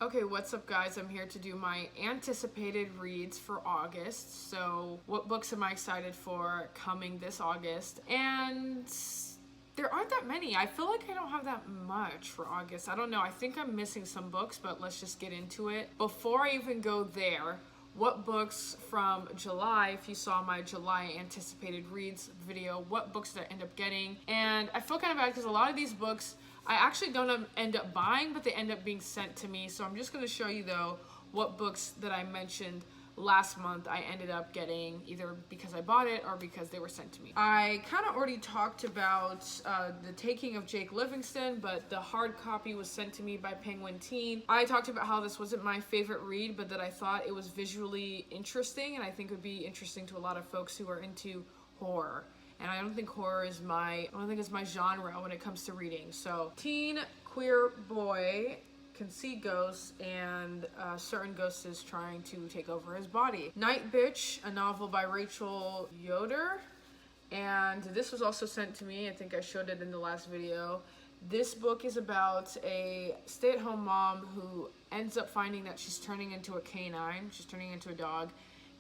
Okay, what's up guys? I'm here to do my anticipated reads for August. So what books am I excited for coming this August? And there aren't that many. I feel like I don't have that much for August. I don't know. I think I'm missing some books, but let's just get into it. Before I even go there, what books from July, if you saw my July anticipated reads video, what books did I end up getting? And I feel kind of bad because a lot of these books I actually don't end up buying, but they end up being sent to me. So I'm just going to show you though what books that I mentioned last month I ended up getting, either because I bought it or because they were sent to me. I kind of already talked about The Taking of Jake Livingston, but the hard copy was sent to me by Penguin Teen. I talked about how this wasn't my favorite read, but that I thought it was visually interesting, and I think it would be interesting to a lot of folks who are into horror. And I don't think horror is I don't think it's my genre when it comes to reading. So, teen queer boy can see ghosts, and a certain ghost is trying to take over his body. Night Bitch, a novel by Rachel Yoder. And this was also sent to me. I think I showed it in the last video. This book is about a stay-at-home mom who ends up finding that she's turning into a canine. She's turning into a dog.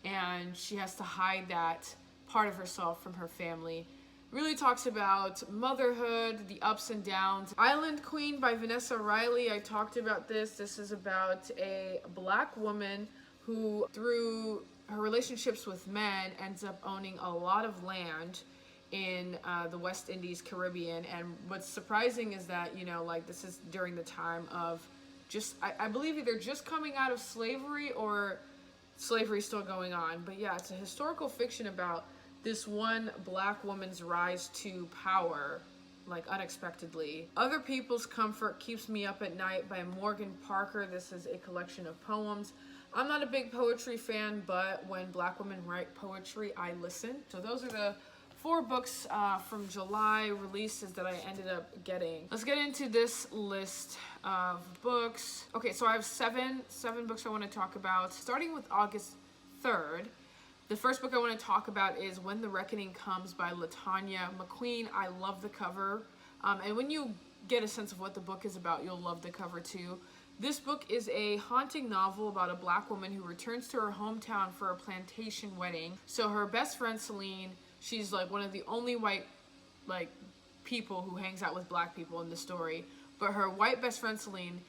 And she has to hide that part of herself from her family. Really talks about motherhood, the ups and downs. Island Queen by Vanessa Riley. I talked about this. This is about a black woman who, through her relationships with men, ends up owning a lot of land in the West Indies, Caribbean. And what's surprising is that, this is during the time of I believe either just coming out of slavery or slavery still going on. But yeah, it's a historical fiction about this one black woman's rise to power, unexpectedly. Other People's Comfort Keeps Me Up at Night by Morgan Parker. This is a collection of poems. I'm not a big poetry fan, but when black women write poetry, I listen. So those are the 4 books from July releases that I ended up getting. Let's get into this list of books. Okay, so I have seven books I want to talk about, starting with August 3rd. The first book I want to talk about is When the Reckoning Comes by LaTanya McQueen. I love the cover. And when you get a sense of what the book is about, you'll love the cover too. This book is a haunting novel about a black woman who returns to her hometown for a plantation wedding. So her best friend Celine, she's one of the only white people who hangs out with black people in the story. But her white best friend Celine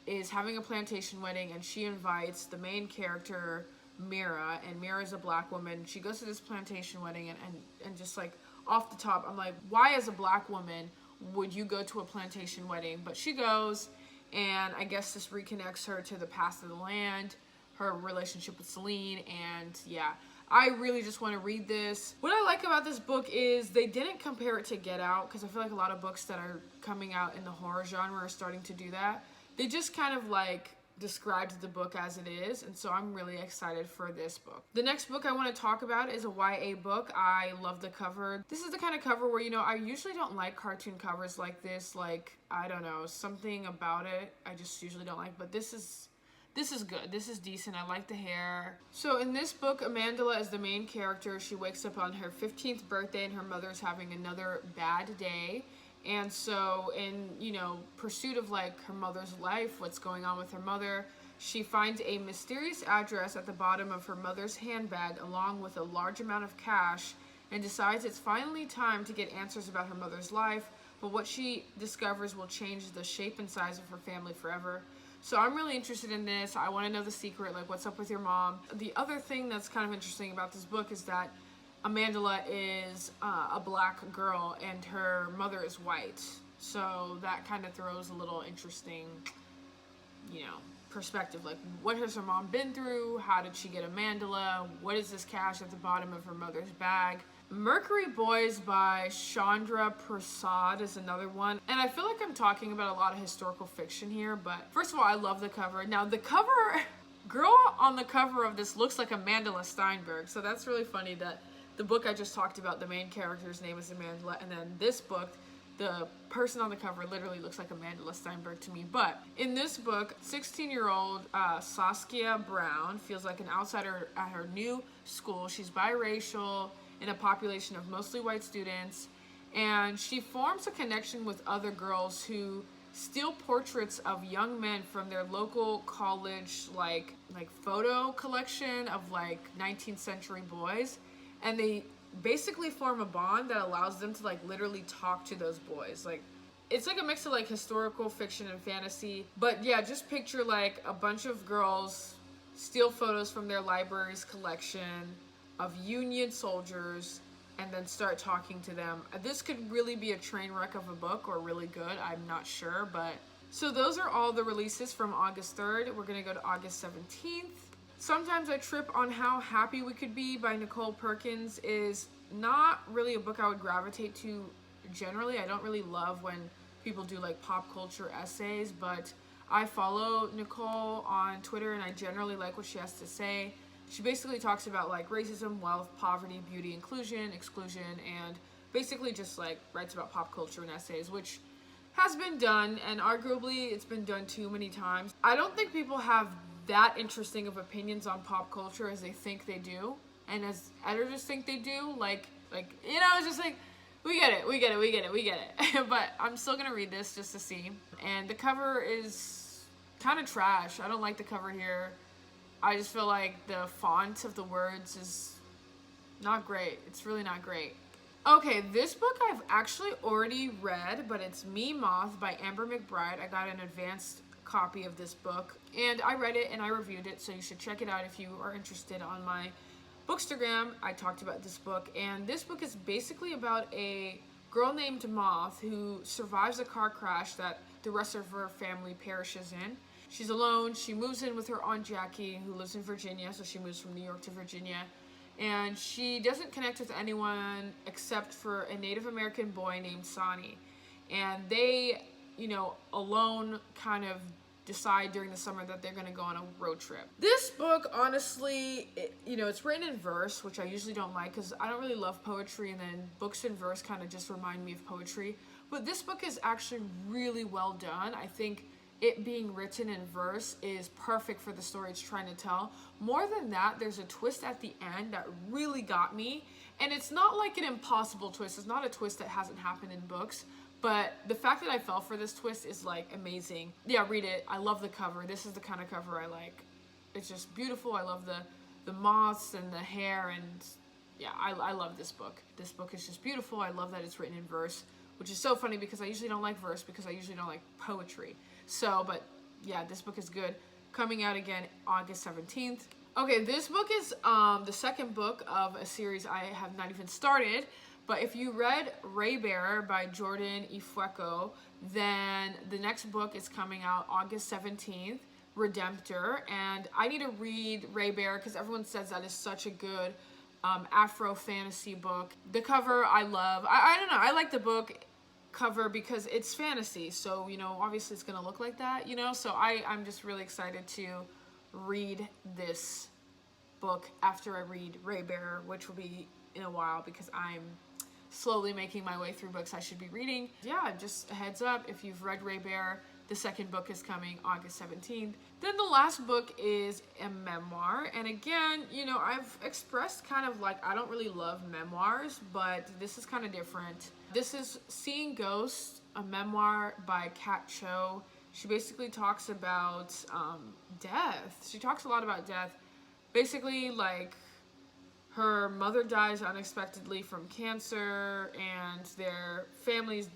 is having a plantation wedding, and she invites the main character Mira, and Mira's a black woman. She goes to this plantation wedding, and just off the top, I'm like, why as a black woman would you go to a plantation wedding? But she goes, and I guess this reconnects her to the past of the land, her relationship with Celine, and yeah, I really just want to read this. What I like about this book is they didn't compare it to Get Out, because I feel like a lot of books that are coming out in the horror genre are starting to do that. They just kind of described the book as it is, and so I'm really excited for this book. The next book I want to talk about is a YA book. I love the cover. This is the kind of cover where, I usually don't like cartoon covers like this. I don't know, something about it I just usually don't like, but this is good. This is decent. I like the hair. So in this book, Amandla is the main character. She wakes up on her 15th birthday and her mother's having another bad day. And so in, pursuit of her mother's life, what's going on with her mother, she finds a mysterious address at the bottom of her mother's handbag along with a large amount of cash, and decides it's finally time to get answers about her mother's life, but what she discovers will change the shape and size of her family forever. So I'm really interested in this. I want to know the secret, what's up with your mom. The other thing that's kind of interesting about this book is that Amandla is a black girl and her mother is white. So that kind of throws a little interesting, perspective. What has her mom been through? How did she get Amandla? What is this cash at the bottom of her mother's bag? Mercury Boys by Chandra Prasad is another one. And I feel like I'm talking about a lot of historical fiction here, but first of all, I love the cover. Now the cover, girl on the cover of this looks like Amandla Steinberg. So that's really funny that the book I just talked about, the main character's name is Amandla, and then this book, the person on the cover literally looks like Amandla Steinberg to me. But in this book, 16-year-old Saskia Brown feels like an outsider at her new school. She's biracial in a population of mostly white students, and she forms a connection with other girls who steal portraits of young men from their local college like photo collection of like 19th century boys, and they basically form a bond that allows them to like literally talk to those boys. Like it's like a mix of like historical fiction and fantasy. But yeah, just picture like a bunch of girls steal photos from their library's collection of Union soldiers and then start talking to them. This could really be a train wreck of a book, or really good, I'm not sure. But so those are all the releases from August 3rd. We're gonna go to August 17th. Sometimes I Trip on How Happy We Could Be by Nicole Perkins is not really a book I would gravitate to generally. I don't really love when people do like pop culture essays, but I follow Nichole on Twitter and I generally like what she has to say. She basically talks about like racism, wealth, poverty, beauty, inclusion, exclusion, and basically just like writes about pop culture and essays, which has been done, and arguably it's been done too many times. I don't think people have that interesting of opinions on pop culture as they think they do, and as editors think they do. Like you know, it's just like, we get it. But I'm still gonna read this just to see. And the cover is kind of trash. I don't like the cover here. I just feel like the font of the words is not great. It's really not great. Okay, this book I've actually already read, but it's Moth by Amber McBride. I got an advanced copy of this book, and I read it and I reviewed it, so you should check it out if you are interested. On my bookstagram, I talked about this book, and this book is basically about a girl named Moth who survives a car crash that the rest of her family perishes in. She's alone. She moves in with her Aunt Jackie, who lives in Virginia, so she moves from New York to Virginia. And she doesn't connect with anyone except for a Native American boy named Sonny. And they, you know, alone kind of decide during the summer that they're going to go on a road trip. This book, honestly, it's written in verse, which I usually don't like because I don't really love poetry, and then books in verse kind of just remind me of poetry. But this book is actually really well done. I think it being written in verse is perfect for the story it's trying to tell. More than that, there's a twist at the end that really got me. And it's not like an impossible twist. It's not a twist that hasn't happened in books. But the fact that I fell for this twist is like amazing. Yeah, read it. I love the cover. This is the kind of cover I like. It's just beautiful. I love the moths and the hair, and yeah, I love this book. This book is just beautiful. I love that it's written in verse, which is so funny because I usually don't like verse because I usually don't like poetry. So, but yeah, this book is good. Coming out again August 17th. Okay, this book is the second book of a series I have not even started. But if you read Raybearer by Jordan Ifueko, then the next book is coming out August 17th, Redemptor. And I need to read Raybearer because everyone says that is such a good Afro fantasy book. The cover I love. I don't know. I like the book cover because it's fantasy, so obviously it's gonna look like that, so I'm just really excited to read this book after I read Raybearer, which will be in a while because I'm slowly making my way through books I should be reading. Yeah, just a heads up, if you've read Raybearer, the second book is coming August 17th. Then the last book is a memoir, and again, I've expressed kind of like I don't really love memoirs, but this is kind of different. This is Seeing Ghosts, a memoir by Chow. She basically talks about death. She talks a lot about death. Basically, like, her mother dies unexpectedly from cancer, and their family's,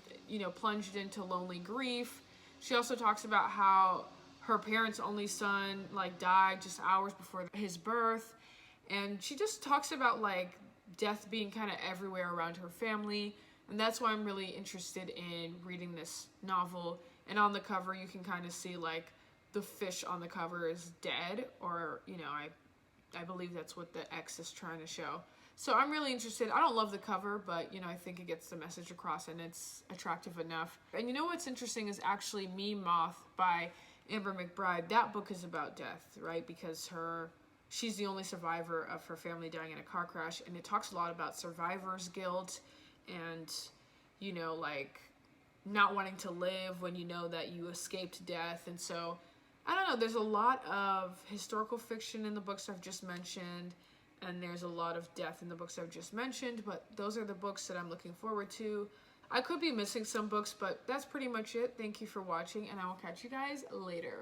plunged into lonely grief. She also talks about how her parents' only son, died just hours before his birth. And she just talks about, death being kind of everywhere around her family. And that's why I'm really interested in reading this novel. And on the cover, you can kind of see, the fish on the cover is dead. Or, I believe that's what the X is trying to show. So I'm really interested. I don't love the cover, but, I think it gets the message across and it's attractive enough. And what's interesting is actually Moth by Amber McBride. That book is about death, right? Because she's the only survivor of her family dying in a car crash. And it talks a lot about survivor's guilt and, not wanting to live when you know that you escaped death. And so, I don't know, there's a lot of historical fiction in the books I've just mentioned, and there's a lot of death in the books I've just mentioned, but those are the books that I'm looking forward to. I could be missing some books, but that's pretty much it. Thank you for watching, and I will catch you guys later.